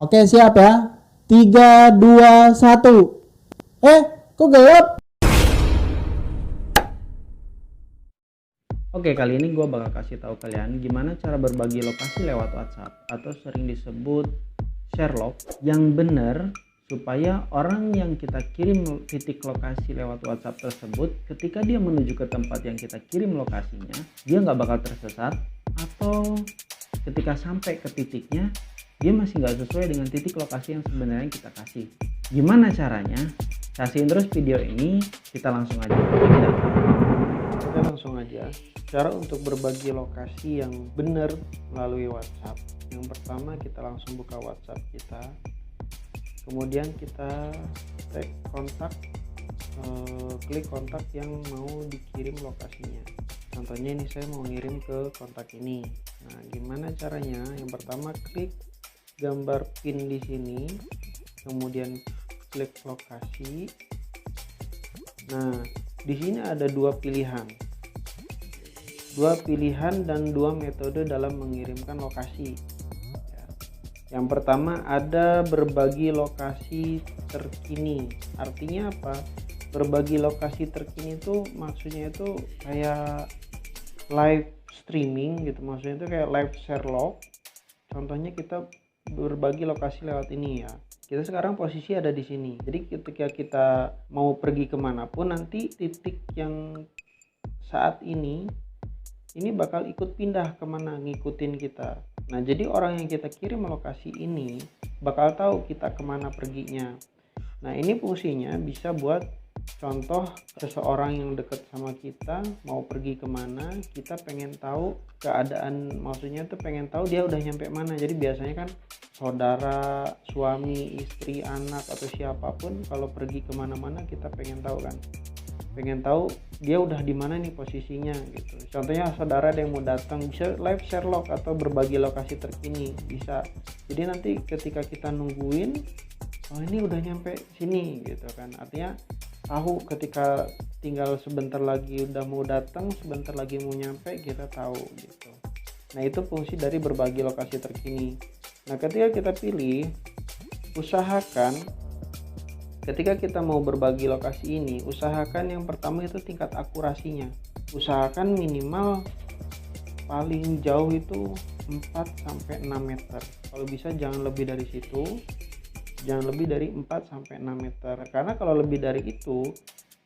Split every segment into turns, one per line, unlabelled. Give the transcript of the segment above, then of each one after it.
Oke, siap ya. 3, 2, 1. Kok gelap?
Oke, kali ini gue bakal kasih tahu kalian gimana cara berbagi lokasi lewat WhatsApp atau sering disebut share log yang benar, supaya orang yang kita kirim titik lokasi lewat WhatsApp tersebut, ketika dia menuju ke tempat yang kita kirim lokasinya, dia nggak bakal tersesat, atau ketika sampai ke titiknya dia masih nggak sesuai dengan titik lokasi yang sebenarnya kita kasih. Gimana caranya? Saksiin terus video ini, kita langsung aja. Kita langsung aja. Cara untuk berbagi lokasi yang benar melalui WhatsApp. Yang pertama, kita langsung buka WhatsApp kita. Kemudian kita kontak, klik kontak yang mau dikirim lokasinya. Contohnya ini saya mau ngirim ke kontak ini. Nah, gimana caranya? Yang pertama, klik gambar pin di sini, kemudian klik lokasi. Nah, di sini ada dua pilihan dan dua metode dalam mengirimkan lokasi. Yang pertama ada berbagi lokasi terkini. Artinya apa? Berbagi lokasi terkini itu maksudnya itu kayak live streaming gitu, maksudnya itu kayak live share log. Contohnya kita berbagi lokasi lewat ini ya. Kita sekarang posisi ada di sini. Jadi ketika kita mau pergi kemanapun, nanti titik yang saat ini bakal ikut pindah kemana, ngikutin kita. Nah, jadi orang yang kita kirim lokasi ini bakal tahu kita kemana perginya. Nah, ini fungsinya bisa buat contoh seseorang yang dekat sama kita mau pergi kemana, kita pengen tahu keadaan, maksudnya tuh pengen tahu dia udah nyampe mana. Jadi biasanya kan saudara, suami, istri, anak, atau siapapun kalau pergi kemana-mana kita pengen tahu kan, pengen tahu dia udah di mana nih posisinya gitu. Contohnya saudara ada yang mau datang, bisa live share log atau berbagi lokasi terkini, bisa. Jadi nanti ketika kita nungguin, oh ini udah nyampe sini gitu kan, artinya tahu ketika tinggal sebentar lagi udah mau datang, sebentar lagi mau nyampe, kita tahu gitu. Nah, itu fungsi dari berbagi lokasi terkini. Nah, ketika kita pilih, usahakan ketika kita mau berbagi lokasi ini, usahakan yang pertama itu tingkat akurasinya. Usahakan minimal paling jauh itu 4-6 meter. Kalau bisa jangan lebih dari situ. Jangan lebih dari 4-6 meter. Karena kalau lebih dari itu,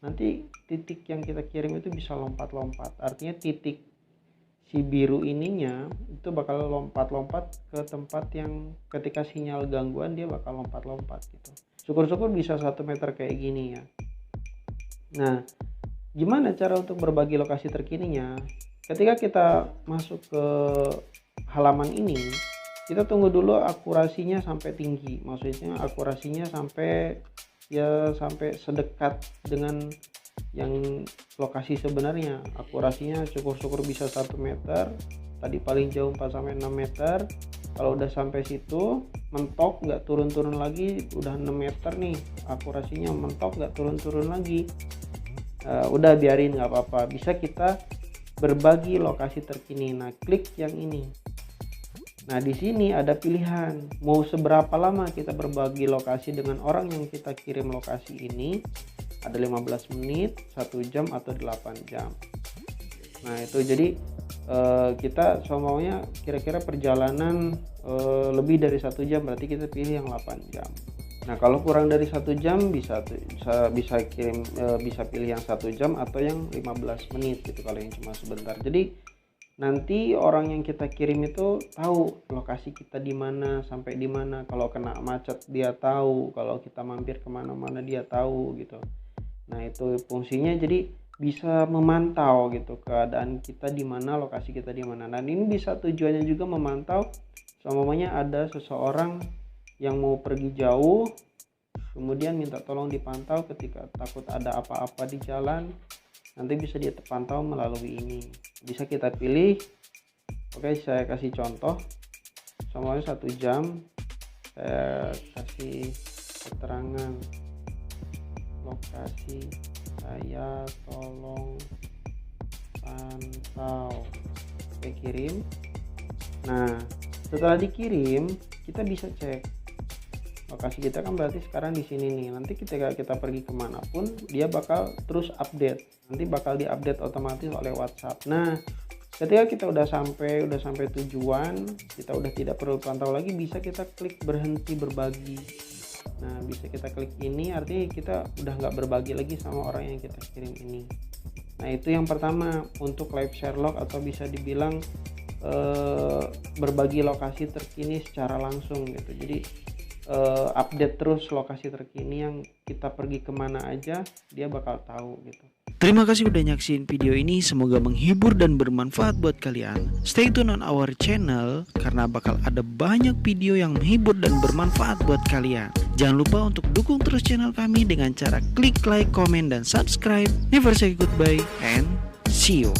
nanti titik yang kita kirim itu bisa lompat-lompat. Artinya titik si biru ininya itu bakal lompat-lompat ke tempat yang ketika sinyal gangguan dia bakal lompat-lompat gitu. Syukur-syukur bisa 1 meter kayak gini ya. Nah, gimana cara untuk berbagi lokasi terkininya? Ketika kita masuk ke halaman ini, kita tunggu dulu akurasinya sampai tinggi. Maksudnya akurasinya sampai sedekat dengan yang lokasi sebenarnya. Akurasinya syukur-syukur bisa 1 meter. Tadi paling jauh 4-6 meter. Kalau udah sampai situ, mentok nggak turun-turun lagi, udah 6 meter nih akurasinya, mentok nggak turun-turun lagi, udah biarin, nggak apa-apa, bisa kita berbagi lokasi terkini. Nah, klik yang ini. Nah, di sini ada pilihan mau seberapa lama kita berbagi lokasi dengan orang yang kita kirim lokasi ini. Ada 15 menit, 1 jam, atau 8 jam. Nah, itu jadi kita semuanya kira-kira perjalanan lebih dari 1 jam, berarti kita pilih yang 8 jam. Nah, kalau kurang dari 1 jam bisa pilih yang 1 jam atau yang 15 menit gitu kalau yang cuma sebentar. Jadi nanti orang yang kita kirim itu tahu lokasi kita di mana, sampai di mana. Kalau kena macet dia tahu, kalau kita mampir kemana-mana dia tahu gitu. Nah, itu fungsinya, jadi bisa memantau gitu keadaan kita di mana, lokasi kita di mana. Dan ini bisa tujuannya juga memantau, semuanya ada seseorang yang mau pergi jauh, kemudian minta tolong dipantau ketika takut ada apa-apa di jalan, nanti bisa dipantau melalui ini. Bisa kita pilih. Oke, saya kasih contoh, semuanya 1 jam. Saya kasih keterangan lokasi saya tolong pantau. Oke, kirim. Nah, setelah dikirim kita bisa cek Lokasi kita kan berarti sekarang di sini nih. Nanti ketika kita pergi kemanapun, dia bakal terus update. Nanti bakal diupdate otomatis oleh WhatsApp. Nah, ketika kita udah sampai tujuan, kita udah tidak perlu pantau lagi, bisa kita klik berhenti berbagi. Nah, bisa kita klik ini, artinya kita udah nggak berbagi lagi sama orang yang kita kirim ini. Nah, itu yang pertama untuk live share log, atau bisa dibilang berbagi lokasi terkini secara langsung gitu. Jadi update terus lokasi terkini, yang kita pergi kemana aja dia bakal tahu gitu.
Terima kasih udah nyaksin video ini, semoga menghibur dan bermanfaat buat kalian. Stay tune on our channel karena bakal ada banyak video yang menghibur dan bermanfaat buat kalian. Jangan lupa untuk dukung terus channel kami dengan cara klik like, comment, dan subscribe. Never say goodbye and see you.